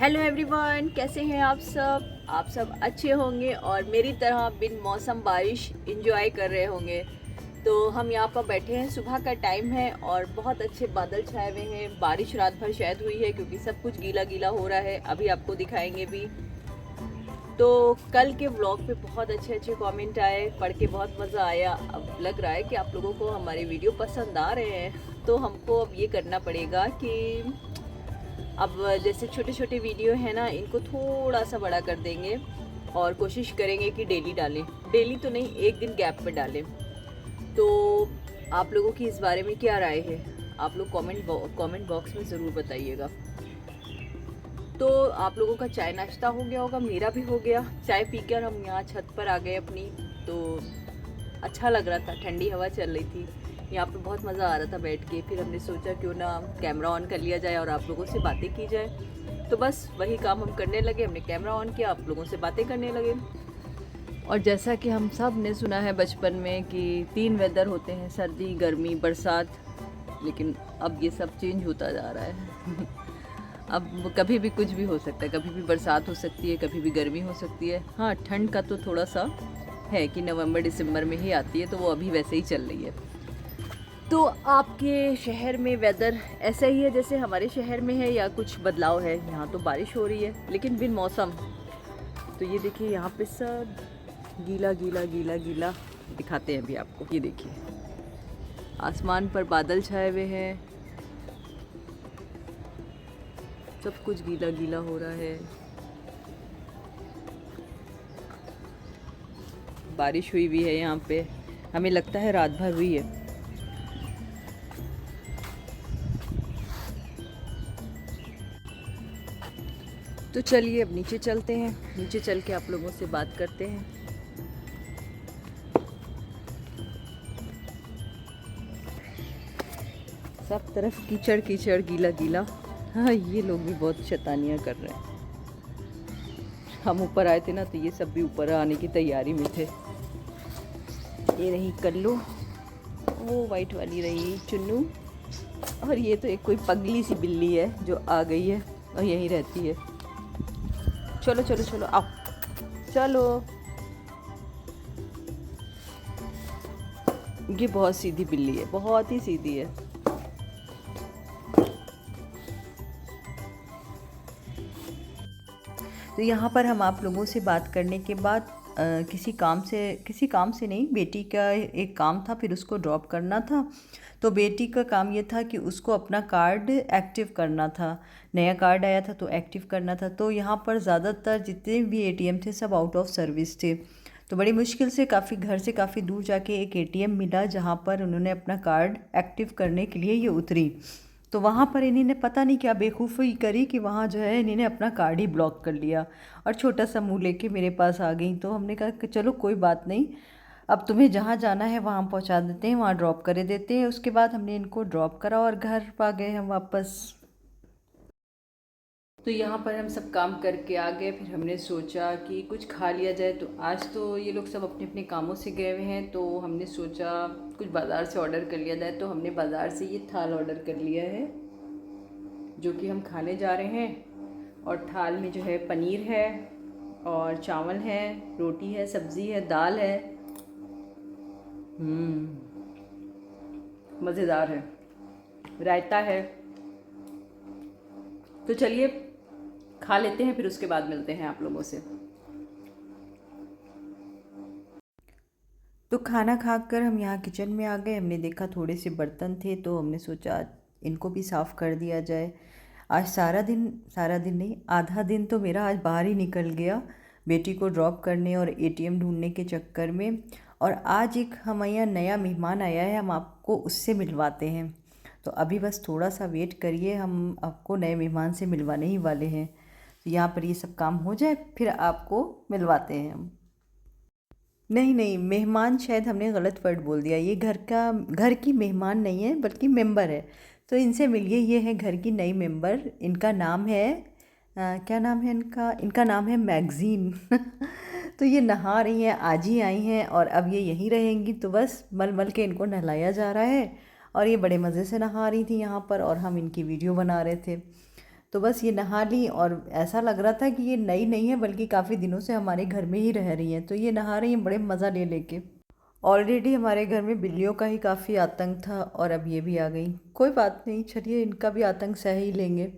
Hello everyone, कैसे हैं आप सब? आप सब अच्छे होंगे और मेरी तरह बिन मौसम बारिश इंजॉय कर रहे होंगे। तो हम यहाँ पर बैठे हैं, सुबह का टाइम है और बहुत अच्छे बादल छाए हुए हैं। बारिश रात भर शायद हुई है क्योंकि सब कुछ गीला गीला हो रहा है, अभी आपको दिखाएंगे भी। तो कल के व्लॉग पे बहुत अच्छे अच्छे कमेंट आए, पढ़ के बहुत मज़ा आया। अब लग रहा है कि आप लोगों को हमारे वीडियो पसंद आ रहे हैं, तो हमको अब ये करना पड़ेगा कि अब जैसे छोटे छोटे वीडियो है ना, इनको थोड़ा सा बड़ा कर देंगे और कोशिश करेंगे कि डेली डालें। डेली तो नहीं, एक दिन गैप पे डालें। तो आप लोगों की इस बारे में क्या राय है? आप लोग कमेंट बॉक्स में ज़रूर बताइएगा। तो आप लोगों का चाय नाश्ता हो गया होगा, मेरा भी हो गया। चाय पीकर हम यहाँ छत पर आ गए अपनी। तो अच्छा लग रहा था, ठंडी हवा चल रही थी, यहाँ पे बहुत मज़ा आ रहा था बैठ के। फिर हमने सोचा क्यों ना कैमरा ऑन कर लिया जाए और आप लोगों से बातें की जाए। तो बस वही काम हम करने लगे, हमने कैमरा ऑन किया, आप लोगों से बातें करने लगे। और जैसा कि हम सब ने सुना है बचपन में कि 3 वेदर होते हैं, सर्दी, गर्मी, बरसात। लेकिन अब ये सब चेंज होता जा रहा है अब कभी भी कुछ भी हो सकता है, कभी भी बरसात हो सकती है, कभी भी गर्मी हो सकती है। हाँ, ठंड का तो थोड़ा सा है कि नवंबर दिसंबर में ही आती है, तो वो अभी वैसे ही चल रही है। तो आपके शहर में वेदर ऐसा ही है जैसे हमारे शहर में है, या कुछ बदलाव है? यहाँ तो बारिश हो रही है लेकिन बिन मौसम। तो ये देखिए, यहाँ पे सब गीला गीला गीला गीला दिखाते हैं अभी आपको। ये देखिए, आसमान पर बादल छाए हुए हैं, सब कुछ गीला गीला हो रहा है। बारिश हुई भी है यहाँ पे, हमें लगता है रात भर हुई है। तो चलिए अब नीचे चलते हैं, नीचे चल के आप लोगों से बात करते हैं। सब तरफ कीचड़ कीचड़, गीला गीला। हाँ, ये लोग भी बहुत शैतानियाँ कर रहे हैं। हम ऊपर आए थे ना, तो ये सब भी ऊपर आने की तैयारी में थे। ये रही कल्लू, वो वाइट वाली रही चुन्नू, और ये तो एक कोई पगली सी बिल्ली है जो आ गई है और यहीं रहती है। चलो चलो चलो, आओ चलो। ये बहुत सीधी बिल्ली है, बहुत ही सीधी है। तो यहाँ पर हम आप लोगों से बात करने के बाद किसी काम से नहीं, बेटी का एक काम था, फिर उसको ड्रॉप करना था। तो बेटी का काम ये था कि उसको अपना कार्ड एक्टिव करना था। नया कार्ड आया था तो एक्टिव करना था। तो यहाँ पर ज़्यादातर जितने भी एटीएम थे सब आउट ऑफ सर्विस थे। तो बड़ी मुश्किल से घर से काफ़ी दूर जाके एक एटीएम मिला जहाँ पर उन्होंने अपना कार्ड एक्टिव करने के लिए ये उतरी। तो वहाँ पर इन्हीं पता नहीं क्या बेवकूफ़ी करी कि वहाँ जो है इन्हीं अपना कार्ड ही ब्लॉक कर लिया और छोटा सा मुँह लेके मेरे पास आ गई। तो हमने कहा कि चलो कोई बात नहीं, अब तुम्हें जहाँ जाना है वहाँ पहुँचा देते हैं, वहाँ ड्रॉप कर देते हैं। उसके बाद हमने इनको ड्रॉप करा और घर आ गए हम वापस। तो यहाँ पर हम सब काम करके आ गए, फिर हमने सोचा कि कुछ खा लिया जाए। तो आज तो ये लोग सब अपने अपने कामों से गए हुए हैं, तो हमने सोचा कुछ बाज़ार से ऑर्डर कर लिया जाए। तो हमने बाज़ार से ये थाल ऑर्डर कर लिया है जो कि हम खाने जा रहे हैं। और थाल में जो है पनीर है और चावल है, रोटी है, सब्ज़ी है, दाल है। मज़ेदार है, रायता है। तो चलिए खा लेते हैं, फिर उसके बाद मिलते हैं आप लोगों से। तो खाना खाकर हम यहाँ किचन में आ गए। हमने देखा थोड़े से बर्तन थे, तो हमने सोचा इनको भी साफ़ कर दिया जाए। आज सारा दिन नहीं, आधा दिन तो मेरा आज बाहर ही निकल गया बेटी को ड्रॉप करने और एटीएम ढूंढने के चक्कर में। और आज एक हमारे यहाँ नया मेहमान आया है, हम आपको उससे मिलवाते हैं। तो अभी बस थोड़ा सा वेट करिए, हम आपको नए मेहमान से मिलवाने ही वाले हैं। तो यहाँ पर ये सब काम हो जाए फिर आपको मिलवाते हैं हम। नहीं नहीं, मेहमान शायद हमने गलत वर्ड बोल दिया। ये घर की मेहमान नहीं है बल्कि मेंबर है। तो इनसे मिलिए, ये है घर की नई मेंबर। इनका नाम है क्या नाम है इनका? इनका नाम है मैगज़ीन। तो ये नहा रही हैं, आज ही आई हैं और अब ये यहीं रहेंगी। तो बस मल मल के इनको नहलाया जा रहा है और ये बड़े मज़े से नहा रही थी यहाँ पर और हम इनकी वीडियो बना रहे थे। तो बस ये नहा ली और ऐसा लग रहा था कि ये नई नहीं है बल्कि काफ़ी दिनों से हमारे घर में ही रह रही हैं। तो ये नहा रही हैं बड़े मज़ा ले लेके। ऑलरेडी हमारे घर में बिल्लियों का ही काफ़ी आतंक था और अब ये भी आ गई। कोई बात नहीं, चलिए इनका भी आतंक सह ही लेंगे।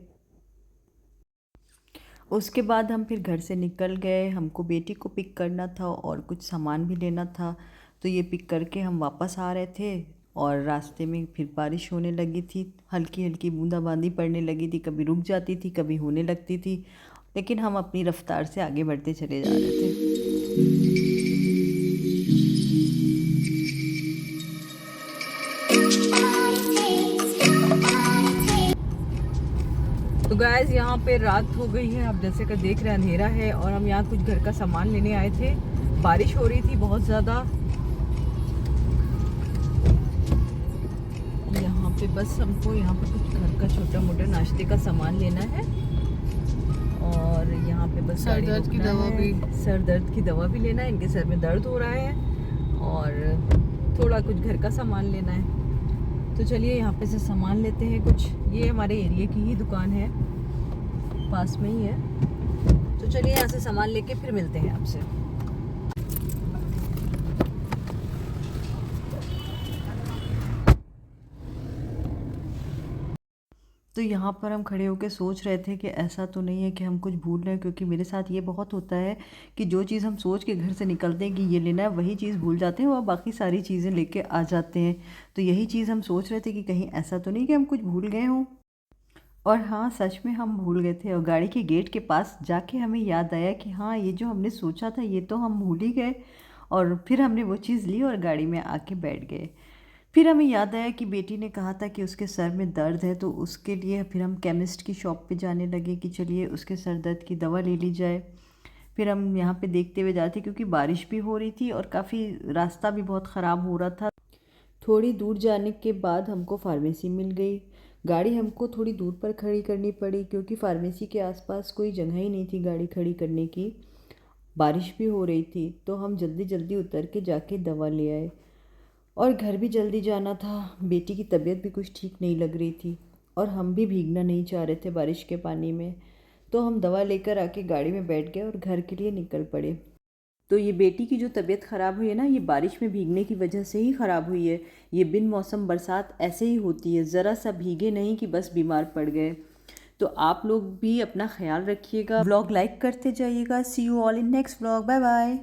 उसके बाद हम फिर घर से निकल गए। हमको बेटी को पिक करना था और कुछ सामान भी लेना था। तो ये पिक करके हम वापस आ रहे थे और रास्ते में फिर बारिश होने लगी थी। हल्की हल्की बूंदाबांदी पड़ने लगी थी, कभी रुक जाती थी कभी होने लगती थी, लेकिन हम अपनी रफ्तार से आगे बढ़ते चले जा रहे थे। तो गाइस यहाँ पे रात हो गई है, आप जैसे कि देख रहे हैं अंधेरा है और हम यहाँ कुछ घर का सामान लेने आए थे। बारिश हो रही थी बहुत ज़्यादा। यहाँ पे बस हमको यहाँ पे कुछ घर का छोटा मोटा नाश्ते का सामान लेना है और यहाँ पे बस सर दर्द की दवा भी, सर दर्द की दवा भी लेना है। इनके सर में दर्द हो रहा है और थोड़ा कुछ घर का सामान लेना है। तो चलिए यहाँ पे से सामान लेते हैं कुछ। ये हमारे एरिया की ही दुकान है, पास में ही है। तो चलिए यहाँ से सामान लेके फिर मिलते हैं आपसे। तो यहाँ पर हम खड़े होकर सोच रहे थे कि ऐसा तो नहीं है कि हम कुछ भूल रहे हैं, क्योंकि मेरे साथ ये बहुत होता है कि जो चीज़ हम सोच के घर से निकलते हैं कि ये लेना है, वही चीज़ भूल जाते हैं और बाकी सारी चीज़ें लेके आ जाते हैं। तो यही चीज़ हम सोच रहे थे कि कहीं ऐसा तो नहीं कि हम कुछ भूल गए हों। और हाँ, सच में हम भूल गए थे और गाड़ी के गेट के पास जाके हमें याद आया कि हाँ, ये जो हमने सोचा था ये तो हम भूल ही गए। और फिर हमने वो चीज़ ली और गाड़ी में आके बैठ गए। फिर हमें याद आया कि बेटी ने कहा था कि उसके सर में दर्द है, तो उसके लिए फिर हम केमिस्ट की शॉप पे जाने लगे कि चलिए उसके सर दर्द की दवा ले ली जाए। फिर हम यहाँ पे देखते हुए जाते, क्योंकि बारिश भी हो रही थी और काफ़ी रास्ता भी बहुत ख़राब हो रहा था। थोड़ी दूर जाने के बाद हमको फार्मेसी मिल गई। गाड़ी हमको थोड़ी दूर पर खड़ी करनी पड़ी, क्योंकि फार्मेसी के आसपास कोई जगह ही नहीं थी गाड़ी खड़ी करने की। बारिश भी हो रही थी, तो हम जल्दी जल्दी उतर के जाके दवा ले आए और घर भी जल्दी जाना था। बेटी की तबीयत भी कुछ ठीक नहीं लग रही थी और हम भी भीगना नहीं चाह रहे थे बारिश के पानी में। तो हम दवा लेकर आके गाड़ी में बैठ गए और घर के लिए निकल पड़े। तो ये बेटी की जो तबीयत ख़राब हुई है ना, ये बारिश में भीगने की वजह से ही ख़राब हुई है। ये बिन मौसम बरसात ऐसे ही होती है, ज़रा सा भीगे नहीं कि बस बीमार पड़ गए। तो आप लोग भी अपना ख्याल रखिएगा। व्लॉग लाइक करते जाइएगा। See you all in next vlog. Bye bye.